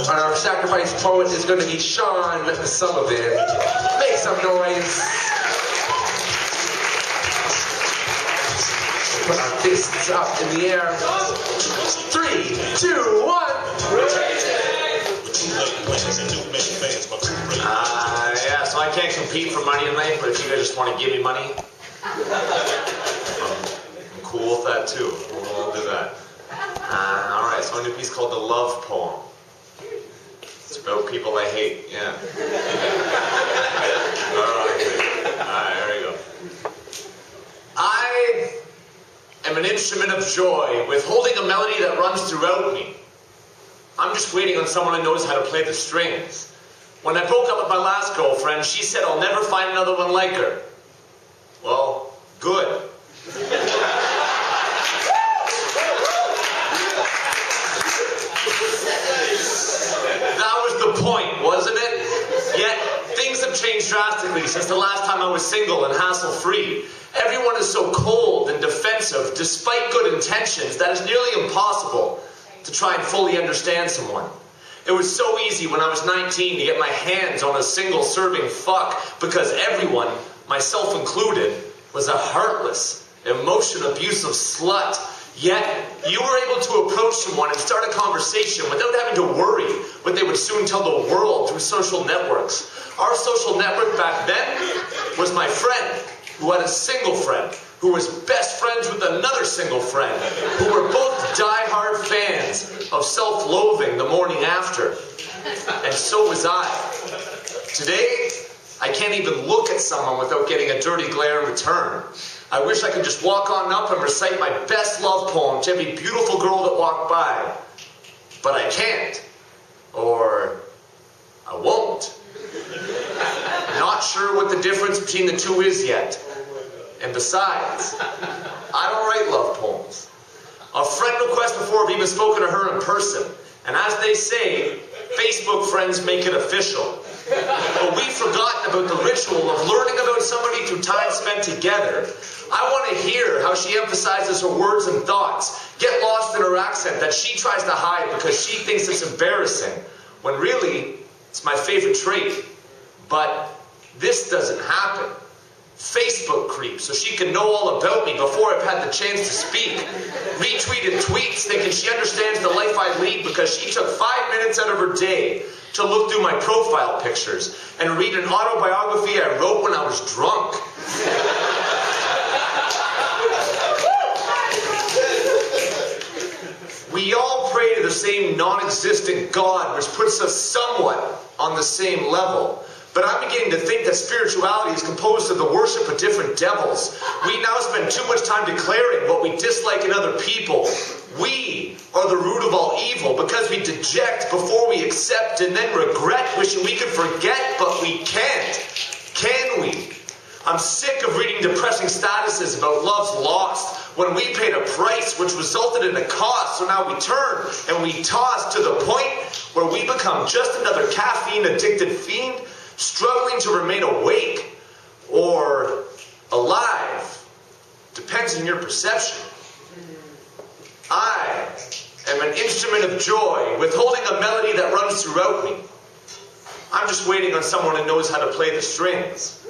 And our sacrifice poet is going to be Shaun Sullivan. Make some noise. Put our fists up in the air. 3, 2, 1. Yeah, so I can't compete for money tonight, but if you guys just want to give me money, I'm cool with that too. We'll do that. Alright, so a new piece called The Love Poem. It's about people I hate, yeah. Alright, there we go. I am an instrument of joy, withholding a melody that runs throughout me. I'm just waiting on someone who knows how to play the strings. When I broke up with my last girlfriend, she said I'll never find another one like her. Well, good. That was the point, wasn't it? Yet, things have changed drastically since the last time I was single and hassle-free. Everyone is so cold and defensive, despite good intentions, that it's nearly impossible to try and fully understand someone. It was so easy when I was 19 to get my hands on a single serving fuck because everyone, myself included, was a heartless, emotion-abusive slut. Yet, you were able to approach someone and start a conversation without having to worry what they would soon tell the world through social networks. Our social network back then was my friend, who had a single friend, who was best friends with another single friend, who were both die-hard fans of self-loathing the morning after. And so was I. Today, I can't even look at someone without getting a dirty glare in return. I wish I could just walk on up and recite my best love poem to every beautiful girl that walked by. But I can't. Or I won't. I'm not sure what the difference between the two is yet. And besides, I don't write love poems. A friend request before I've even spoken to her in person. And as they say, Facebook friends make it official. But we've forgotten about the ritual of learning about somebody through time spent together. I want to hear how she emphasizes her words and thoughts, get lost in her accent that she tries to hide because she thinks it's embarrassing, when really, it's my favorite trait. But this doesn't happen. Facebook creep, so she can know all about me before I've had the chance to speak. Retweeted tweets thinking she understands the life I lead because she took 5 minutes out of her day to look through my profile pictures and read an autobiography I wrote when I was drunk. We all pray to the same non-existent God, which puts us somewhat on the same level. But I'm beginning to think that spirituality is composed of the worship of different devils. We now spend too much time declaring what we dislike in other people. We are the root of all evil because we deject before we accept and then regret, wishing we could forget, but we can't. Can we? I'm sick of reading depressing statuses about love's lost when we paid a price which resulted in a cost. So now we turn and we toss to the point where we become just another caffeine-addicted fiend struggling to remain awake or alive. Depends on your perception. I am an instrument of joy, withholding a melody that runs throughout me. I'm just waiting on someone who knows how to play the strings.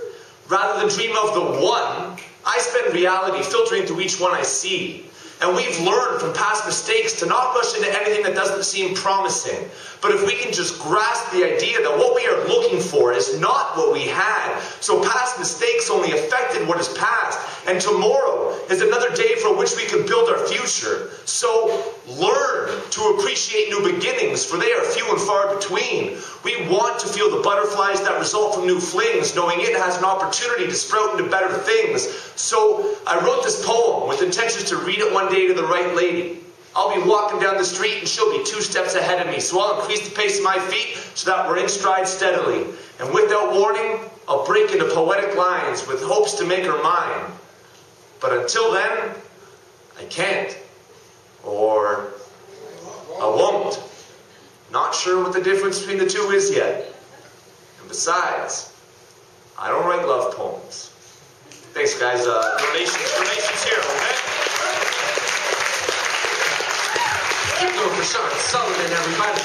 Rather than dream of the one, I spend reality filtering through each one I see. And we've learned from past mistakes to not rush into anything that doesn't seem promising. But if we can just grasp the idea that what we are looking for is not what we had, so past mistakes only affected what is past, and tomorrow is another day for which we can build our future. So learn to appreciate new beginnings, for they are few and far between. We want to feel the butterflies that result from new flings, knowing it has an opportunity to sprout into better things. So I wrote this poem with intentions to read it one day to the right lady. I'll be walking down the street and she'll be 2 steps ahead of me, so I'll increase the pace of my feet so that we're in stride steadily. And without warning, I'll break into poetic lines with hopes to make her mine. But until then, I can't. Or I won't. Not sure what the difference between the two is yet. And besides, I don't write love poems. Thanks, guys. Donations here, okay? Keep going for Shaun Sullivan, everybody.